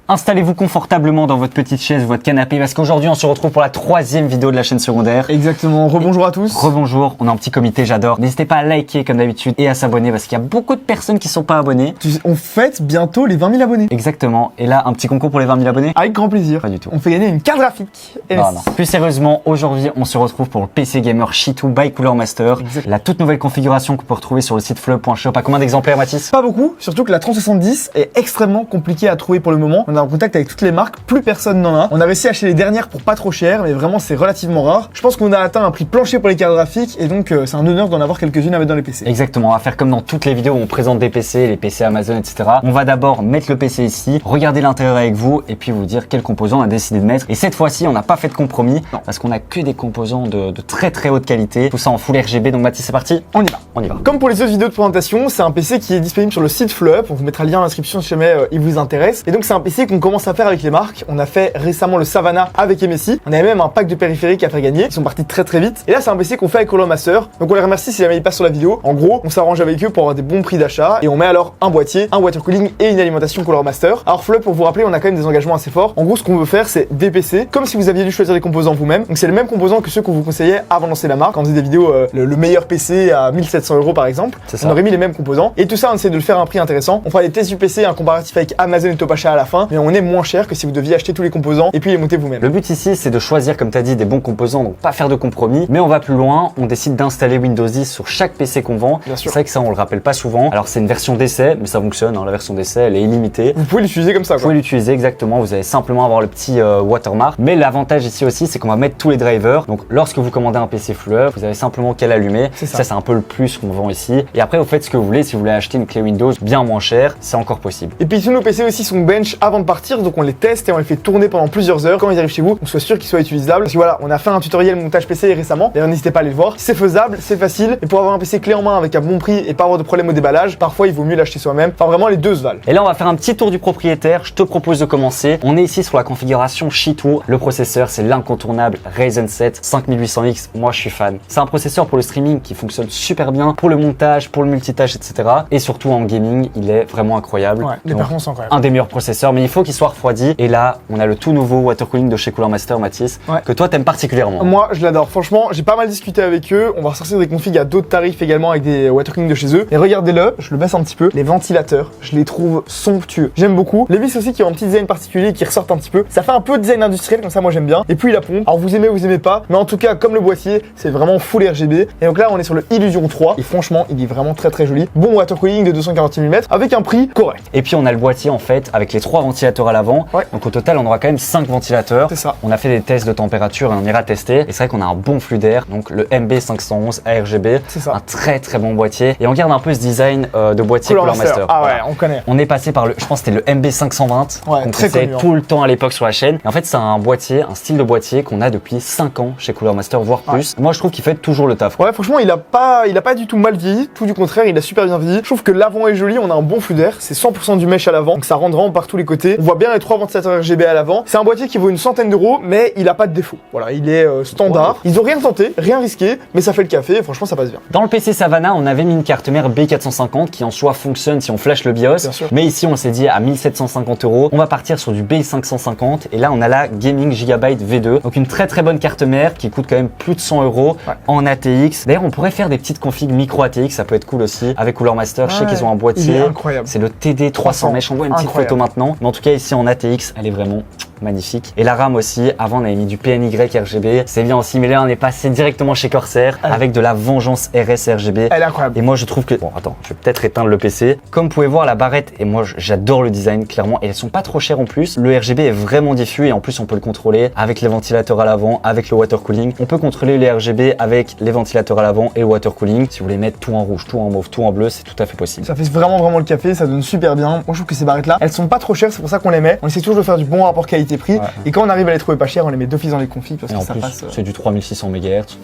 Installez-vous confortablement dans votre petite chaise, votre canapé, parce qu'aujourd'hui on se retrouve pour la 3e vidéo de la chaîne secondaire. Exactement, rebonjour à tous. Rebonjour, on a un petit comité, j'adore. N'hésitez pas à liker comme d'habitude et à s'abonner parce qu'il y a beaucoup de personnes qui sont pas abonnées. On fête bientôt les 20 000 abonnés. Exactement, et là un petit concours pour les 20 000 abonnés. Avec grand plaisir. Pas du tout. On fait gagner une carte graphique. Non. Plus sérieusement, aujourd'hui on se retrouve pour le PC Gamer Shitou by Cooler Master. Exact. La toute nouvelle configuration qu'on peut retrouver sur le site fleuve.shop. À combien d'exemplaires, Mathis? Pas beaucoup, surtout que la 3070 est extrêmement compliquée à trouver pour le moment. On est en contact avec toutes les marques, plus personne n'en a. On a réussi à acheter les dernières pour pas trop cher, mais vraiment c'est relativement rare. Je pense qu'on a atteint un prix plancher pour les cartes graphiques et donc c'est un honneur d'en avoir quelques-unes à mettre dans les PC. Exactement, on va faire comme dans toutes les vidéos où on présente des PC, les PC Amazon, etc. On va d'abord mettre le PC ici, regarder l'intérieur avec vous et puis vous dire quels composants on a décidé de mettre. Et cette fois-ci, on n'a pas fait de compromis parce qu'on a que des composants de très haute qualité. Tout ça en full RGB. Donc Mathis, c'est parti, On y va. on y va. Comme pour les autres vidéos de présentation, c'est un PC qui est disponible sur le site Fleuve. On vous mettra le lien en description si jamais il vous intéresse. Et donc c'est un PC qu'on commence à faire avec les marques. On a fait récemment le Savannah avec MSI. On avait même un pack de périphériques à faire gagner. Ils sont partis très vite. Et là c'est un PC qu'on fait avec Cooler Master. Donc on les remercie si jamais ils passent sur la vidéo. En gros, on s'arrange avec eux pour avoir des bons prix d'achat. Et on met alors un boîtier, un water cooling et une alimentation Cooler Master. Alors Fleuve, pour vous rappeler, on a quand même des engagements assez forts. En gros, ce qu'on veut faire, c'est des PC comme si vous aviez dû choisir les composants vous-même. Donc c'est les mêmes composants que ceux qu'on vous conseillait avant de lancer la marque. Quand on faisait des vidéos, le meilleur PC à 1700 € par exemple. C'est On ça. aurait mis les mêmes composants. Et tout ça, on essaie de le faire à un prix intéressant. On fera des tests du PC, un comparatif avec Amazon et Top Achat à la fin. Mais on est moins cher que si vous deviez acheter tous les composants et puis les monter vous-même. Le but ici, c'est de choisir, comme tu as dit, des bons composants, donc pas faire de compromis. Mais on va plus loin, on décide d'installer Windows 10 sur chaque PC qu'on vend. Bien C'est sûr. vrai que ça, on le rappelle pas souvent. Alors c'est une version d'essai, mais ça fonctionne, hein. La version d'essai, elle est illimitée. Vous pouvez l'utiliser comme ça, Vous quoi. pouvez l'utiliser exactement, vous allez simplement avoir le petit watermark. Mais l'avantage ici aussi, c'est qu'on va mettre tous les drivers. Donc lorsque vous commandez un PC Fleuve, vous avez simplement qu'à l'allumer. C'est ça. C'est un peu le plus qu'on vend ici. Et après, vous faites ce que vous voulez. Si vous voulez acheter une clé Windows bien moins chère, c'est encore possible. Et puis tous nos PC aussi sont bench avant de partir, donc on les teste et on les fait tourner pendant plusieurs heures quand ils arrivent chez vous, on soit sûr qu'ils soient utilisables. Parce que voilà, on a fait un tutoriel montage PC récemment, d'ailleurs n'hésitez pas à aller le voir. C'est faisable, c'est facile, et pour avoir un PC clé en main avec un bon prix et pas avoir de problème au déballage, parfois il vaut mieux l'acheter soi-même. Enfin vraiment les deux se valent. Et là, on va faire un petit tour du propriétaire. Je te propose de commencer. On est ici sur la configuration Shitou. Le processeur, c'est l'incontournable Ryzen 7 5800X. Moi, je suis fan. C'est un processeur pour le streaming qui fonctionne super bien, pour le montage, pour le multitâche, etc. Et surtout en gaming, il est vraiment incroyable. Ouais, les Donc, performances sont incroyables. un des meilleurs processeurs, mais il faut qu'il soit refroidi. Et là, on a le tout nouveau water cooling de chez Cooler Master, Mathis, Ouais. que toi, t'aimes particulièrement. Moi, je l'adore. Franchement, j'ai pas mal discuté avec eux. On va ressortir des configs à d'autres tarifs également avec des water cooling de chez eux. Et regardez-le, je le baisse un petit peu. Les ventilateurs, je les trouve somptueux. J'aime beaucoup. Les vis aussi qui ont un petit design particulier qui ressortent un petit peu. Ça fait un peu design industriel, comme ça, moi j'aime bien. Et puis la pompe. Alors vous aimez pas. Mais en tout cas, comme le boîtier, c'est vraiment full RGB. Et donc là, on est sur le Illusion 3. Et franchement, il est vraiment très joli. Bon water cooling de 240 mm avec un prix correct. Et puis, on a le boîtier, en fait, avec les 3 ventilateurs à l'avant. Ouais. Donc, au total, on aura quand même 5 ventilateurs. C'est ça. On a fait des tests de température et on ira tester. Et c'est vrai qu'on a un bon flux d'air. Donc, le MB511 ARGB. C'est ça. Un très bon boîtier. Et on garde un peu ce design de boîtier Cooler Master. Ah Voilà. ouais, on connaît. On est passé par le, je pense que c'était le MB520 Ouais, qu'on très testait connu, hein. tout le temps à l'époque sur la chaîne. Et en fait, c'est un boîtier, un style de boîtier qu'on a depuis 5 ans chez Cooler Master, voire plus. Moi, je trouve qu'il fait toujours le taf. Ouais, franchement, il a pas du tout mal vieilli, tout du contraire, il a super bien vieilli. Je trouve que l'avant est joli, on a un bon flux d'air, c'est 100% du mesh à l'avant, donc ça rentre vraiment par tous les côtés. On voit bien les 3 ventilateurs RGB à l'avant. C'est un boîtier qui vaut une centaine d'euros, mais il a pas de défaut. Voilà, il est standard. Ils ont rien tenté, rien risqué, mais ça fait le café et franchement, ça passe bien. Dans le PC Savannah, on avait mis une carte mère B450 qui en soi fonctionne si on flash le BIOS. Bien sûr. Mais ici, on s'est dit à 1750 €, on va partir sur du B550 et là, on a la Gaming Gigabyte V2. Donc une très bonne carte mère qui coûte quand même plus de 100 € Ouais. en ATX. D'ailleurs, on pourrait faire des petites configs micro ATX, ça peut être cool aussi avec Cooler Master. Je sais Ouais, qu'ils ont un il boîtier. est incroyable. C'est le TD300 mesh. On voit une petite Incroyable. photo maintenant. Mais en tout cas, ici en ATX, elle est vraiment magnifique. Et la RAM aussi, avant on avait mis du PNY RGB, c'est bien aussi, mais là on est passé directement chez Corsair avec de la Vengeance RS RGB. Elle est incroyable. Et moi je trouve que... Bon attends, je vais peut-être éteindre le PC. Comme vous pouvez voir la barrette, et moi j'adore le design clairement, et elles sont pas trop chères en plus. Le RGB est vraiment diffus et en plus on peut le contrôler avec les ventilateurs à l'avant, avec le water cooling. On peut contrôler les RGB avec les ventilateurs à l'avant et le water cooling. Si vous voulez mettre tout en rouge, tout en mauve, tout en bleu, c'est tout à fait possible. Ça fait vraiment le café, ça donne super bien. Moi je trouve que ces barrettes là, elles sont pas trop chères, c'est pour ça qu'on les met. On essaie toujours de faire du bon rapport qualité. côté prix. Et quand on arrive à les trouver pas cher, on les met d'office dans les configs parce Et que en ça plus, passe. c'est du 3600 MHz,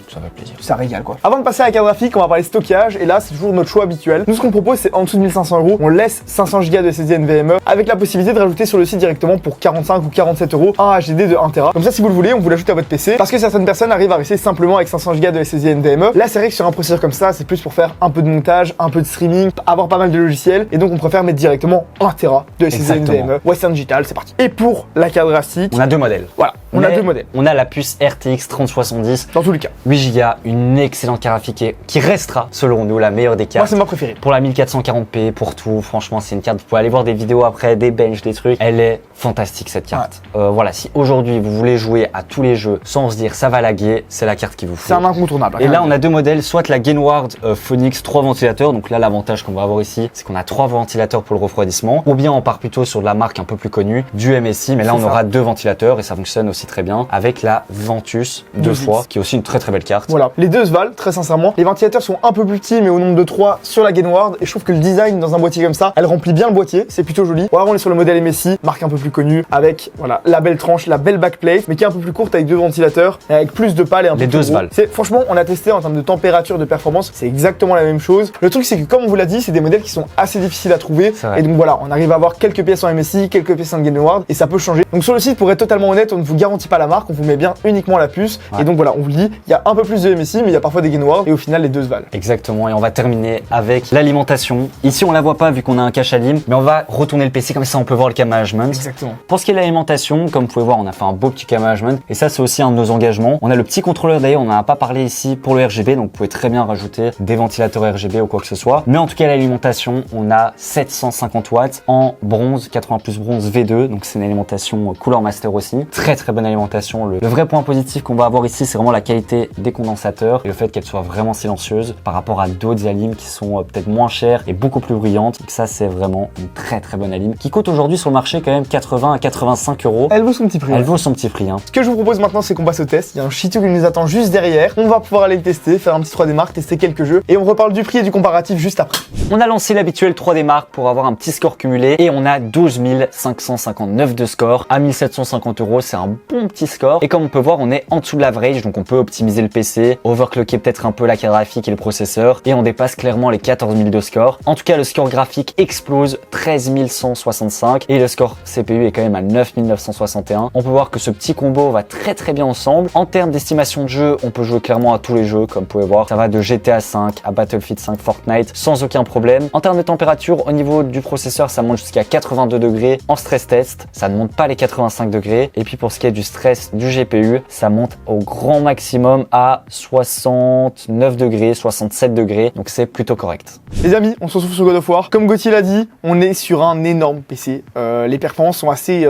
ça fait plaisir. Ça régale quoi. Avant de passer à la carte graphique, on va parler stockage et là c'est toujours notre choix habituel. Nous ce qu'on propose c'est en dessous de 1500 €, on laisse 500 Go de SSD NVMe avec la possibilité de rajouter sur le site directement pour 45 ou 47 € un HDD de 1 Tera. Comme ça si vous le voulez, on vous l'ajoute à votre PC parce que certaines personnes arrivent à rester simplement avec 500 Go de SSD NVMe. Là c'est vrai que sur un processeur comme ça, c'est plus pour faire un peu de montage, un peu de streaming, avoir pas mal de logiciels et donc on préfère mettre directement 1 Tera de SSD NVMe. Western Digital, c'est parti. Et pour la carte graphique, On a deux modèles. voilà, on a deux modèles. On a la puce RTX 3070, Dans tous les cas. 8 Go, une excellente carte graphique qui restera, selon nous, la meilleure des Moi cartes. c'est ma préférée. Pour la 1440p, pour tout, franchement, c'est une carte. Vous pouvez aller voir des vidéos après, des benches, des trucs. Elle est fantastique cette carte. Voilà, si aujourd'hui vous voulez jouer à tous les jeux sans se dire ça va laguer, c'est la carte qu'il vous faut. C'est un incontournable. Et là, on a deux modèles, soit la Gainward Phoenix 3 ventilateurs. Donc là, l'avantage qu'on va avoir ici, c'est qu'on a 3 ventilateurs pour le refroidissement. Ou bien on part plutôt sur de la marque un peu plus connue, du MSI. Mais là, on aura 2 ventilateurs et ça fonctionne aussi très bien avec la Ventus 2 fois, qui est aussi une très très belle carte. Voilà, les deux se valent, très sincèrement. Les ventilateurs sont un peu plus petits, mais au nombre de 3 sur la Gainward. Et je trouve que le design dans un boîtier comme ça, elle remplit bien le boîtier, c'est plutôt joli. Ou alors on est sur le modèle MSI, marque un peu plus connue, avec voilà la belle tranche, la belle backplate, mais qui est un peu plus courte avec 2 ventilateurs, et avec plus de pales et un peu Les plus deux se gros. valent. Franchement, on a testé en termes de température, de performance, c'est exactement la même chose. Le truc, c'est que comme on vous l'a dit, c'est des modèles qui sont assez difficiles à trouver. Et donc voilà, on arrive à avoir quelques pièces en MSI, quelques pièces en Gainward, et ça peut changer. Donc sur le site, pour être totalement honnête, on ne vous garantit pas la marque, on vous met bien uniquement la puce. Et donc voilà, on vous le dit, il y a un peu plus de MSI, mais il y a parfois des Gainward, et au final, les deux se valent. Exactement, et on va terminer avec l'alimentation. Ici, on la voit pas vu qu'on a un cache alim, mais on va retourner le PC comme ça, on peut voir le cam management. Exactement. Pour ce qui est de l'alimentation, comme vous pouvez voir, on a fait un beau petit cam management, et ça, c'est aussi un de nos engagements. On a le petit contrôleur d'ailleurs, on n'en a pas parlé ici pour le RGB, donc vous pouvez très bien rajouter des ventilateurs RGB ou quoi que ce soit. Mais en tout cas, l'alimentation, on a 750 watts en bronze, 80 plus bronze V2, donc c'est une alimentation couleur master aussi. Très très bonne alimentation. Le vrai point positif qu'on va avoir ici, c'est vraiment la qualité des condensateurs et le fait qu'elle soit vraiment silencieuse par rapport à d'autres alims qui sont peut-être moins chères et beaucoup plus brillantes. Donc ça, c'est vraiment une très très bonne alim qui coûte aujourd'hui sur le marché quand même 80 à 85 €. Elle vaut son petit prix. Elle vaut son petit prix. Hein. Ce que je vous propose maintenant, c'est qu'on passe au test. Il y a un Cheatou qui nous attend juste derrière. On va pouvoir aller le tester, faire un petit 3D Mark, tester quelques jeux et on reparle du prix et du comparatif juste après. On a lancé l'habituel 3D Mark pour avoir un petit score cumulé et on a 12 559 de score à 1750 €. C'est un bon petit score et comme on peut voir, on est en dessous de l'average, donc on peut optimiser le PC, overclocker peut-être un peu la carte graphique et le processeur et on dépasse clairement les 14 000 de score. En tout cas, le score graphique explose, 13 165 et le score CPU est quand même à 9 961. On peut voir que ce petit combo va très très bien ensemble. En termes d'estimation de jeu, on peut jouer clairement à tous les jeux, comme vous pouvez voir. Ça va de GTA 5 à Battlefield 5, Fortnite sans aucun problème. En termes de température, au niveau du processeur, ça monte jusqu'à 82 degrés en stress test. Ça ne monte pas les 85 degrés. Et puis pour ce qui est du stress du GPU, ça monte au grand maximum à 69 degrés, 67 degrés. Donc c'est plutôt correct. Les amis, on se retrouve sur God of War. Comme Gauthier l'a dit, on est sur un énorme PC. Les performances sont assez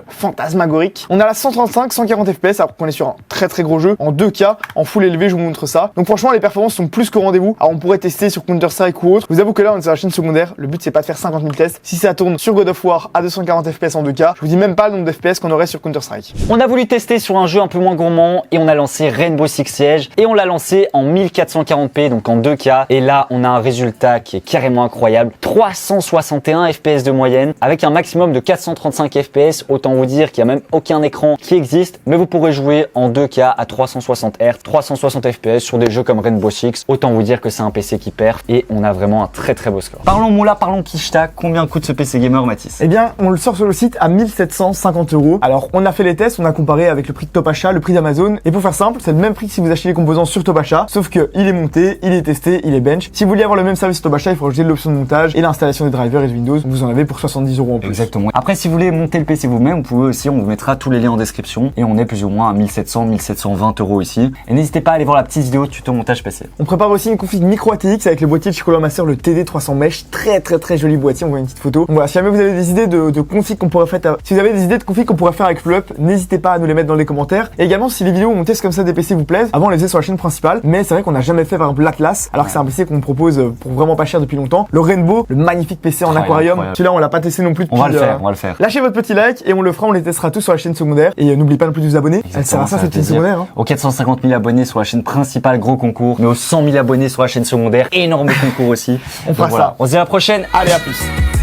fantasmagoriques. On a la 135, 140 FPS, alors qu'on est sur un très très gros jeu. En 2K, en full élevé, je vous montre ça. Donc franchement, les performances sont plus qu'au rendez-vous. Alors on pourrait tester sur Counter-Strike ou autre. Je vous avoue que là, on est sur la chaîne secondaire. Le but, c'est pas de faire 50 000 tests. Si ça tourne sur God of War à 240 FPS en 2K, je vous dis même pas le nombre d'FPS qu'on aurait sur Counter-Strike. On a voulu tester sur un jeu un peu moins gourmand et on a lancé Rainbow Six Siege et on l'a lancé en 1440p, donc en 2K. Et là, on a un résultat qui est carrément incroyable. 361 FPS de moyenne avec un maximum de 435 FPS. Autant vous dire qu'il n'y a même aucun écran qui existe, mais vous pourrez jouer en 2K à 360 Hz, 360 FPS sur des jeux comme Rainbow Six. Autant vous dire que c'est un PC qui perf et on a vraiment un très très beau score. Parlons moula, parlons Kishta. Combien coûte ce PC gamer, Mathis? Eh bien, on le sort sur le site à 1750 €. Alors, on a fait les tests, on a comparé avec le prix de Top Achat, le prix d'Amazon. Et pour faire simple, c'est le même prix que si vous achetez les composants sur Top Achat, sauf que il est monté, il est testé, il est bench. Si vous voulez avoir le même service Top Achat, il faut rajouter l'option de montage et l'installation des drivers et de Windows. Vous en avez pour 70 € en plus. Exactement. Après, si vous voulez monter le PC vous-même, vous pouvez aussi, on vous mettra tous les liens en description et on est plus ou moins à 1700, 1720 € ici. Et n'hésitez pas à aller voir la petite vidéo tuto montage PC. On prépare aussi une config micro ATX avec le boîtier de chez Colomaster, le TD300 Mesh. Très très très joli boîtier, on voit une petite photo. Donc voilà, si jamais vous avez des idées de config qu'on pourrait faire, si vous avez des idées de config qu'on pourrait faire avec FlowUp, n'hésitez pas à nous les mettre dans les commentaires. Et également, si les vidéos où on teste comme ça des PC vous plaisent, avant on les faisait sur la chaîne principale, mais c'est vrai qu'on n'a jamais fait par exemple l'Atlas, alors que c'est un PC qu'on propose pour vraiment pas cher depuis longtemps. Le Rainbow, le magnifique PC en aquarium. Celui-là, on l'a pas testé non plus depuis. On va le faire, on va le faire. Lâchez votre petit like et on le fera, on les testera tous sur la chaîne secondaire. Et n'oubliez pas non plus de vous abonner. Elle sert à ça cette chaîne secondaire. Hein. Aux 450 000 abonnés sur la chaîne principale, gros concours. Mais aux 100 000 abonnés sur la chaîne secondaire, énorme concours aussi. On fera ça. On se dit à la prochaine. Allez, à plus.